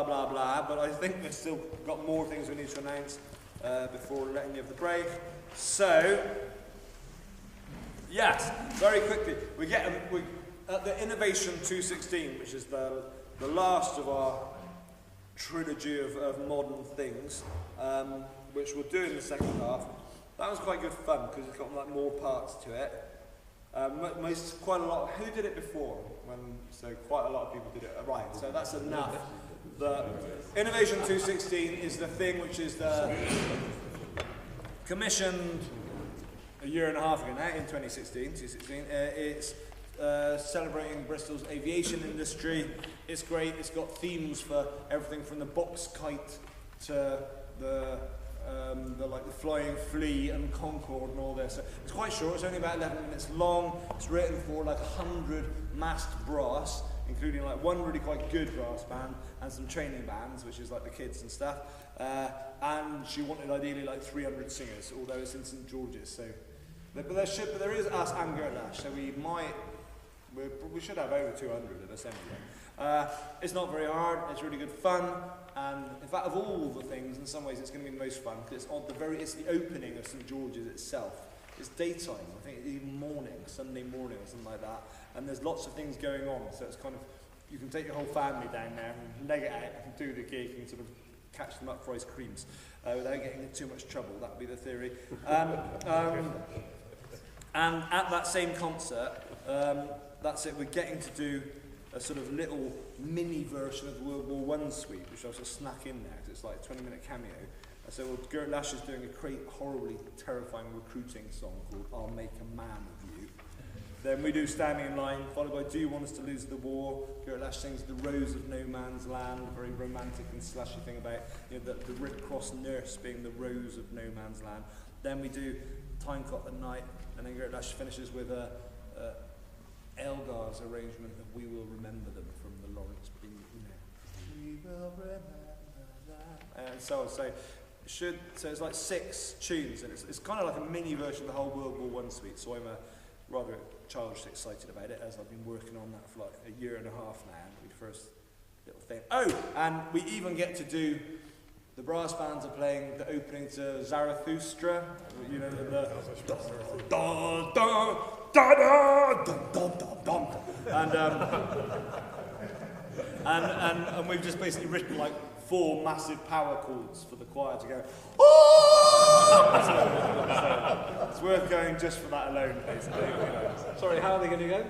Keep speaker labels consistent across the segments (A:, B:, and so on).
A: blah blah, but I think we've still got more things we need to announce before letting you have the break. So, yes, very quickly, we at the Innovation 216, which is the last of our trilogy of modern things, which we'll do in the second half. That was quite good fun because it's got like more parts to it. Quite a lot. Who did it before? So quite a lot of people did it. Right. So that's enough. The Innovation 216 is the thing which is commissioned a year and a half ago now in 2016. It's celebrating Bristol's aviation industry. It's great. It's got themes for everything from the box kite to the flying flea and Concorde and all this. So it's quite short. It's only about 11 minutes long. It's written for like 100 massed brass, including like one really quite good brass band and some training bands, which is like the kids and stuff. And she wanted ideally like 300 singers, although it's in St George's. So, but there is us and Gerlash, so we should have over 200 of us anyway. It's not very hard. It's really good fun. And in fact, of all the things, in some ways, it's going to be the most fun because it's the opening of St George's itself. It's daytime. I think it's even morning, Sunday morning or something like that. And there's lots of things going on. So it's kind of, you can take your whole family down there and leg it out and do the gig and sort of catch them up for ice creams without getting in too much trouble. That would be the theory. And at that same concert, that's it. We're getting to do a sort of little mini version of the World War I suite, which I just snuck in there because it's like a 20-minute cameo. And so Gert Lash is doing a horribly terrifying recruiting song called "I'll Make a Man of You." Then we do Standing in Line, followed by Do You Want Us to Lose the War? Gert Lash sings The Rose of No Man's Land, a very romantic and slashy thing about the Red Cross nurse being the rose of no man's land. Then we do Time Clock at Night, and then Gert Lash finishes with Elgar's arrangement of We Will Remember Them from the Lawrence B. We will remember that. And so on. So it's like 6 tunes, and it's kind of like a mini version of the whole World War I suite. So I'm rather childishly excited about it, as I've been working on that for like a year and a half now. The first little thing. Oh, and we even get to do. The brass bands are playing the opening to Zarathustra. You know the da da da da dum dum dum, and we've just basically written like 4 massive power chords for the choir to go. So it's worth going just for that alone, basically. Sorry, how are they going to go?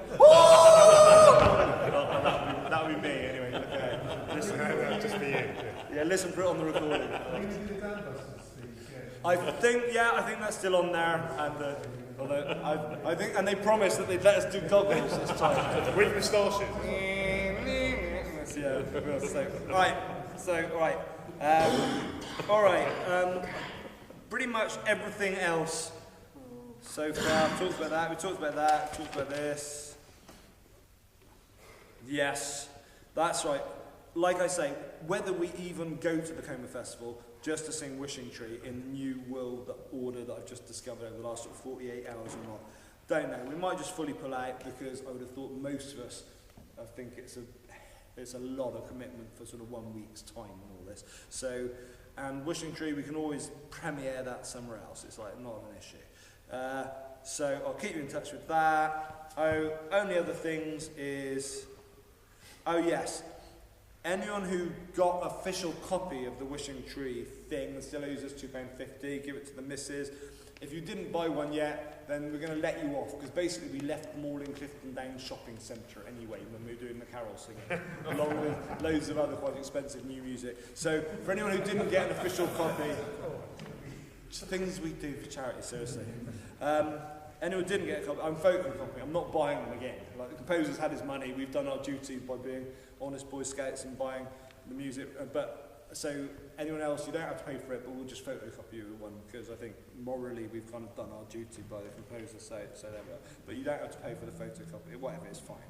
A: That would be me anyway. Okay. Listen, just for you. Yeah, listen for it on the recording. I think that's still on there, and although I think, and they promised that they'd let us do goggles this time with moustaches. Yeah, all right. Pretty much everything else so far. We talked about that. Talked about this. Yes, that's right. Like I say, whether we even go to the Coma Festival just to sing Wishing Tree in the new world order that I've just discovered over the last 48 hours or not, don't know. We might just fully pull out because I would have thought most of us think it's a lot of commitment for sort of 1 week's time and all this. So, and Wishing Tree, we can always premiere that somewhere else. It's like not an issue. So I'll keep you in touch with that. Oh, only other things is, oh yes, anyone who got official copy of the Wishing Tree thing and still owes us £2.50, give it to the missus. If you didn't buy one yet, then we're going to let you off, because basically we left them all in Clifton Downs Shopping Centre anyway when we were doing the carol singing, along with loads of other quite expensive new music. So for anyone who didn't get an official copy, things we do for charity, seriously. Anyone who didn't get a copy, I'm photocopying, I'm not buying them again. Like, the composer's had his money, we've done our duty by being honest Boy Scouts and buying the music, so anyone else, you don't have to pay for it, but we'll just photocopy you one, because I think morally we've kind of done our duty by the composer, so there we are. But you don't have to pay for the photocopy, whatever, it's fine.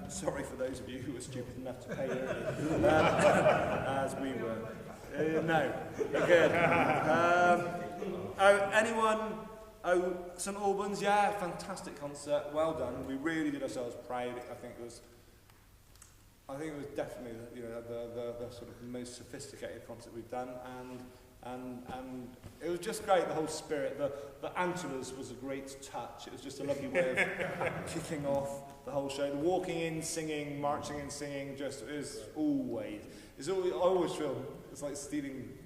A: Sorry for those of you who were stupid enough to pay early, as we were. No, you're good. St Albans, yeah, fantastic concert, well done. We really did ourselves proud. I think it was I think it was definitely the sort of most sophisticated concert we've done, and it was just great, the whole spirit. The Antlers was a great touch. It was just a lovely way of kicking off the whole show. The walking in, singing, marching in, singing, just is always, I always feel it's like stealing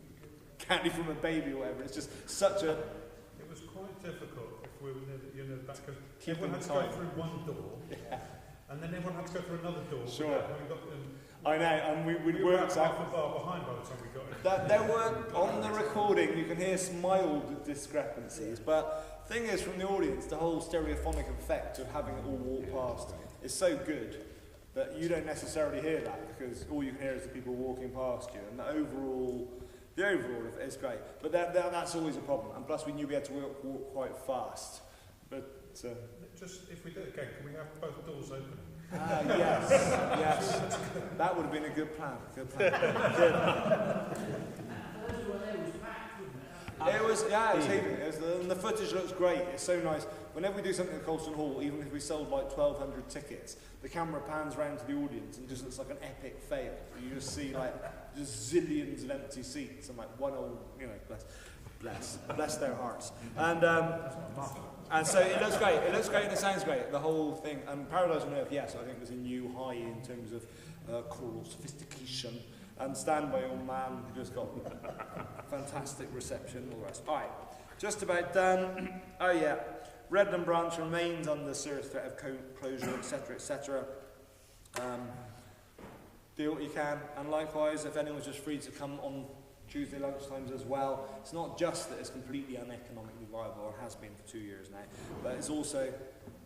A: candy from a baby or whatever. It's just such a...
B: It was quite difficult if we were near the back, because
A: Keep
B: everyone had to go through one door, and then everyone had to go through another door.
A: Sure.
B: I
A: know, and we'd
B: were
A: worked
B: half
A: out...
B: a bar behind by the time we got in.
A: That there were, on the recording, you can hear some mild discrepancies, but the thing is, from the audience, the whole stereophonic effect of having it all walk past is so good that you don't necessarily hear that, because all you can hear is the people walking past you, and the overall of it is great. But that's always a problem, and plus we knew we had to walk quite fast. But
B: just, if we do it again, can we have both doors open?
A: Yes. That would have been a good plan. Good. It was heaving. And the footage looks great. It's so nice. Whenever we do something at Colston Hall, even if we sold like 1,200 tickets, the camera pans round to the audience and it just looks like an epic fail. You just see like just zillions of empty seats and like one old, bless their hearts. And so it looks great. It looks great and it sounds great. The whole thing. And Paradise on Earth, yes, I think was a new high in terms of choral sophistication. And Stand By Your Man just got fantastic reception and all the rest. All right, just about done. Oh yeah, Redland Branch remains under serious threat of closure, etc., etc. Do what you can, and likewise, if anyone's just free to come on Tuesday lunchtimes as well, it's not just that it's completely uneconomically viable, or has been for 2 years now, but it's also,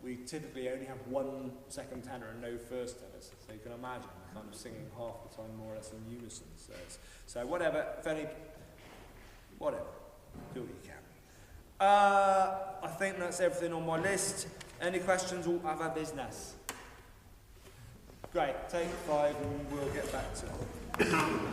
A: we typically only have one second tenor and no first tenors, so you can imagine kind of singing half the time more or less in unison. So whatever, whatever, do what you can. I think that's everything on my list. Any questions or other business? Great, take 5 and we'll get back to it.